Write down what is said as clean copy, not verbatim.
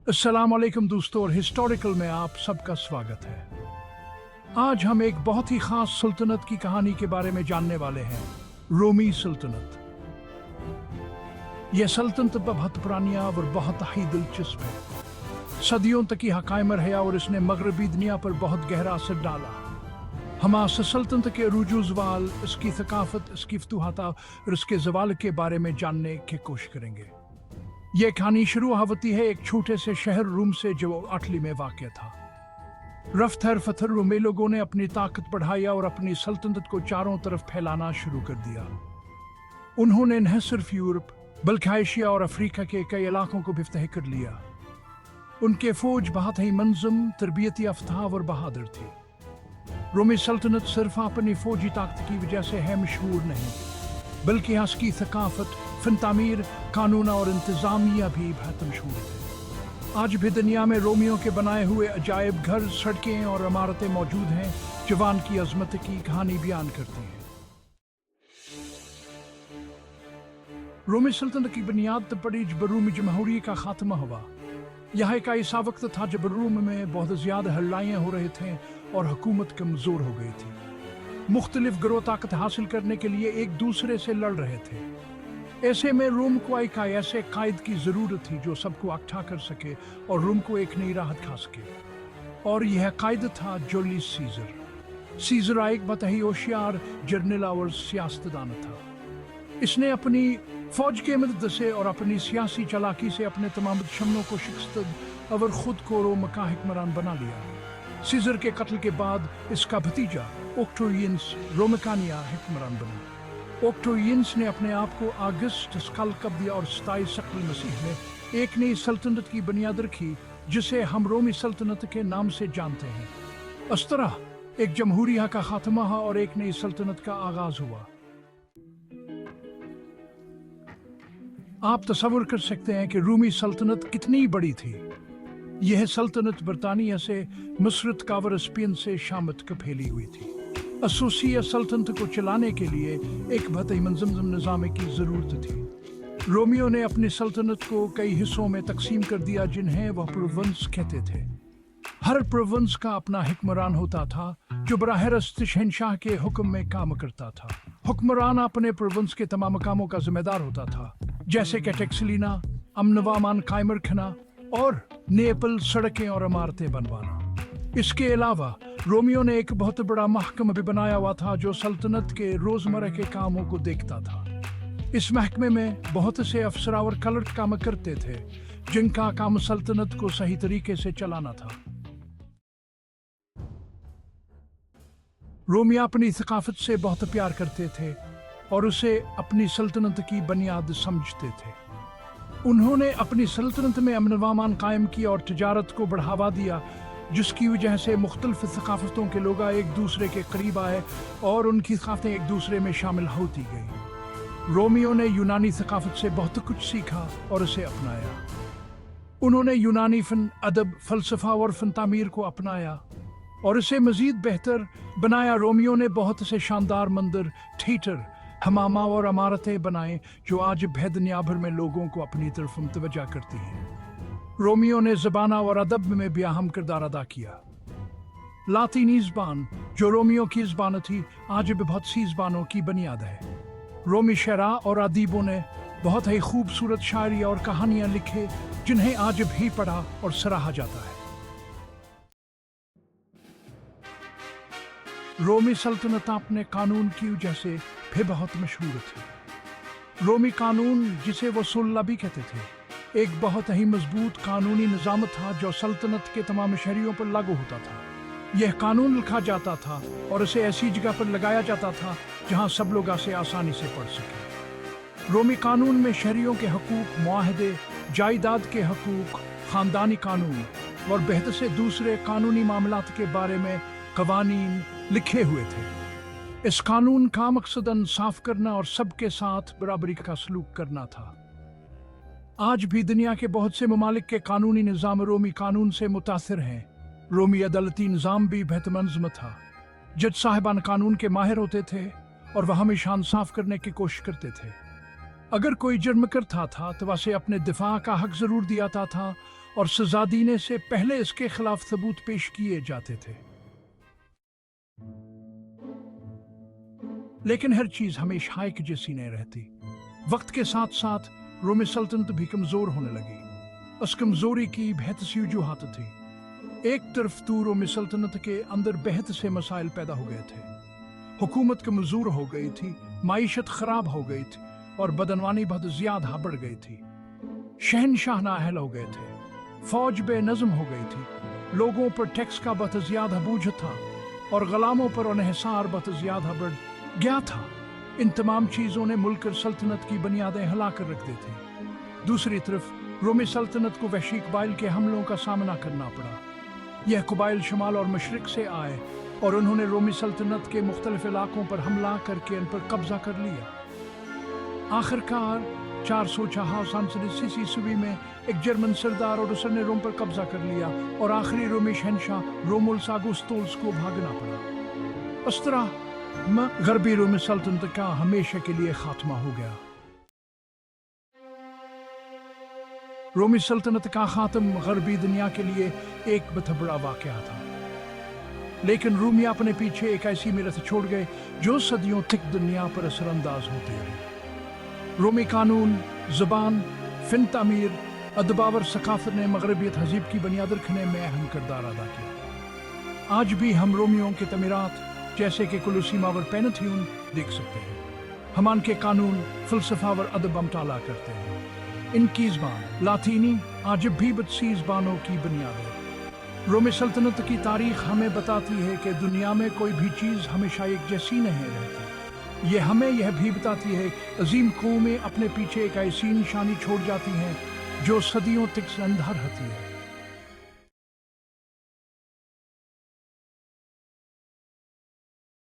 अस्सलाम वालेकुम दोस्तों और हिस्टोरिकल में आप सबका स्वागत है। आज हम एक बहुत ही खास सल्तनत की कहानी के बारे में जानने वाले हैं, रोमी सल्तनत। यह सल्तनत बहुत पुरानी और बहुत ही दिलचस्प है। सदियों तक यह कायम रहा और इसने मगरबी दुनिया पर बहुत गहरा असर डाला। हम आज सल्तनत के रूजूज़वाल, इसकी थकाफत, इसकी फतूहात और इसके जवाल के बारे में जानने की कोशिश करेंगे। यह कहानी शुरू होती है एक छोटे से शहर रूम से जो इटली में वाक़ था। रफ्तार फथर रोमी लोगों ने अपनी ताकत बढ़ाई और अपनी सल्तनत को चारों तरफ फैलाना शुरू कर दिया। उन्होंने न सिर्फ यूरोप बल्कि एशिया और अफ्रीका के कई इलाकों को भी फतह कर लिया। उनके फौज बहुत ही मंजम, तरबियती याफ्ता और बहादुर थी। रोमी सल्तनत सिर्फ अपनी फौजी ताकत की वजह से है मशहूर नहीं, बल्कि इसकी थकाफत, फन तामीर, कानून और इंतज़ामिया भी बहुत मशहूर है। आज भी दुनिया में रोमियों के बनाए हुए अजायब घर, सड़कें और इमारतें मौजूद हैं जो वहाँ की अजमत की कहानी बयान करती हैं। रोमी सल्तनत की बुनियाद तो पड़ी जब रोमी जमहूरियत का खात्मा हुआ। यह एक ऐसा वक्त था जब रोम में बहुत ज़्यादा हल्लाइयाँ हो रहे थे और हुकूमत कमज़ोर हो गई थी। मुख्तलिफ गिरोह ताकत हासिल करने के लिए एक दूसरे से लड़ रहे थे। ऐसे में रोम को एक ऐसे कायद की ज़रूरत थी जो सबको इकट्ठा कर सके और रोम को एक नई राहत खा सके, और यह कायद था जूलियस सीजर। सीजर एक बहुत ही होशियार जर्नल और सियासतदान था। इसने अपनी फौज के मदद से और अपनी सियासी चालाकी से अपने तमाम दुश्मनों को शिकस्त और खुद को रोम का हुक्मरान बना लिया। सीजर के कत्ल के बाद इसका भतीजा ओक्टेवियनस रोम का नया हुक्मरान बना। ओक्टेवियनस ने अपने आप को अगस्त कल कब दिया और 27 शक्ल मसीह में एक नई सल्तनत की बुनियाद रखी जिसे हम रोमी सल्तनत के नाम से जानते हैं। इस तरह एक जमहूरिया का खात्मा हुआ और एक नई सल्तनत का आगाज हुआ। आप तस्वर कर सकते हैं कि रोमी सल्तनत कितनी बड़ी थी। यह सल्तनत बरतानिया से, मसरत कावर स्पेन से शाम तक फैली हुई थी। एसोसिएट सल्तनत को चलाने के लिए एक बहुत ही मंजम निज़ाम की ज़रूरत थी। रोमियो ने अपनी सल्तनत को कई हिस्सों में तकसीम कर दिया जिन्हें वह प्रोविंस कहते थे। हर प्रोविंस का अपना हुक्मरान होता था जो बराह रास्त शहंशाह के हुक्म में काम करता था। हुक्मरान अपने प्रोविंस के तमाम कामों का जिम्मेदार होता था, जैसे कि टैक्स लेना, अमन व अमान कायम रखना और नेपल सड़कें और इमारतें बनवाना। इसके अलावा रोमियो ने एक बहुत बड़ा महकमा भी बनाया हुआ था जो सल्तनत के रोजमर्रा के कामों को देखता था। इस महकमे में बहुत से अफसर और क्लर्क काम करते थे जिनका काम सल्तनत को सही तरीके से चलाना था। रोमी अपनी थकाफत से बहुत प्यार करते थे और उसे अपनी सल्तनत की बुनियाद समझते थे। उन्होंने अपनी सल्तनत में अमन व अमान कायम किया और तजारत को बढ़ावा दिया, जिसकी वजह से मुख्तलिफ सकाफतों के लोग एक दूसरे के करीब आए और उनकी सकाफतें एक दूसरे में शामिल होती गई। रोमियो ने यूनानी सकाफत से बहुत कुछ सीखा और उसे अपनाया। उन्होंने यूनानी फ़न, अदब, फ़लसफ़ा और फ़न तामीर को अपनाया और इसे मज़ीद बेहतर बनाया। रोमियो ने बहुत से शानदार मंदिर, थिएटर, हमामा और इमारतें बनाए जो आज भी दुनिया भर में लोगों को अपनी तरफ मुतवज्जा करती हैं। रोमियो ने ज़बाना और अदब में भी अहम किरदार अदा किया। लातीनी ज़बान जो रोमियो की ज़बान थी आज भी बहुत सी ज़बानों की बुनियाद है। रोमी शरा और अदीबों ने बहुत ही खूबसूरत शायरी और कहानियाँ लिखे जिन्हें आज भी पढ़ा और सराहा जाता है। रोमी सल्तनत अपने कानून की वजह से भी बहुत मशहूर थी। रोमी कानून, जिसे वो सुल्ला भी कहते थे, एक बहुत ही मजबूत कानूनी निज़ाम था जो सल्तनत के तमाम शहरियों पर लागू होता था। यह कानून लिखा जाता था और इसे ऐसी जगह पर लगाया जाता था जहां सब लोग इसे आसानी से पढ़ सकें। रोमी कानून में शहरियों के हकूक, मुआहदे, जायदाद के हकूक, ख़ानदानी कानून और बेहद से दूसरे कानूनी मामलात के बारे में कवानीन लिखे हुए थे। इस कानून का मकसद इंसाफ करना और सबके साथ बराबरी का सलूक करना था। आज भी दुनिया के बहुत से ममालिक के कानूनी निज़ाम रोमी कानून से मुतासिर हैं। रोमी अदालती निज़ाम भी बेहद मंज़म था। जज साहिबान कानून के माहिर होते थे और वह हमेशा इंसाफ करने की कोशिश करते थे। अगर कोई जुर्म करता था तो वैसे अपने दिफा का हक ज़रूर दिया था اور سزا دینے سے پہلے اس کے خلاف ثبوت پیش کیے جاتے تھے۔ لیکن ہر چیز ہمیشہ ایک جیسی نہیں رہتی۔ وقت کے ساتھ ساتھ رومی سلطنت بھی کمزور ہونے لگی۔ اس کمزوری کی بہت سی وجوہات تھی۔ ایک طرف تو رومی سلطنت کے اندر بہت سے مسائل پیدا ہو گئے تھے۔ حکومت کمزور ہو گئی تھی، معیشت خراب ہو گئی تھی اور بدعنوانی بہت زیادہ بڑھ گئی تھی۔ شہنشاہ نااہل ہو گئے تھے، فوج بے نظم ہو گئی تھی، لوگوں پر ٹیکس کا بہت زیادہ بوجھ تھا اور غلاموں پر انحصار بہت زیادہ بڑھ گیا تھا۔ ان تمام چیزوں نے ملک اور سلطنت کی بنیادیں ہلا کر رکھ دی تھی۔ دوسری طرف رومی سلطنت کو وحشی قبائل کے حملوں کا سامنا کرنا پڑا۔ یہ قبائل شمال اور مشرق سے آئے اور انہوں نے رومی سلطنت کے مختلف علاقوں پر حملہ کر کے ان پر قبضہ کر لیا۔ آخر کار 456 میں ایک جرمن سردار اور اسر نے روم پر قبضہ کر لیا اور آخری رومی شہنشاہ رومولس آگوستوس کو بھاگنا پڑا۔ اس طرح غربی رومی سلطنت کا ہمیشہ کے لیے خاتمہ ہو گیا۔ رومی سلطنت کا خاتم غربی دنیا کے لیے ایک بہت بڑا واقعہ تھا، لیکن رومی اپنے پیچھے ایک ایسی میراث چھوڑ گئے جو صدیوں تک دنیا پر اثر انداز ہوتے رہے۔ رومی قانون، زبان، فن تعمیر، ادب اور ثقافت نے مغربی تہذیب کی بنیاد رکھنے میں اہم کردار ادا کیا۔ آج بھی ہم رومیوں کے تعمیرات جیسے کہ کولوسیوم اور پینتھیون دیکھ سکتے ہیں۔ ہم ان کے قانون، فلسفہ اور ادب مطالعہ کرتے ہیں۔ ان کی زبان لاطینی آج بھی بہت زبانوں کی بنیاد ہے۔ رومی سلطنت کی تاریخ ہمیں بتاتی ہے کہ دنیا میں کوئی بھی چیز ہمیشہ ایک جیسی نہیں رہتی۔ یہ ہمیں یہ بھی بتاتی ہے عظیم قومیں اپنے پیچھے ایک ایسی نشانی چھوڑ جاتی ہیں جو صدیوں تک زندہ رہتی ہے۔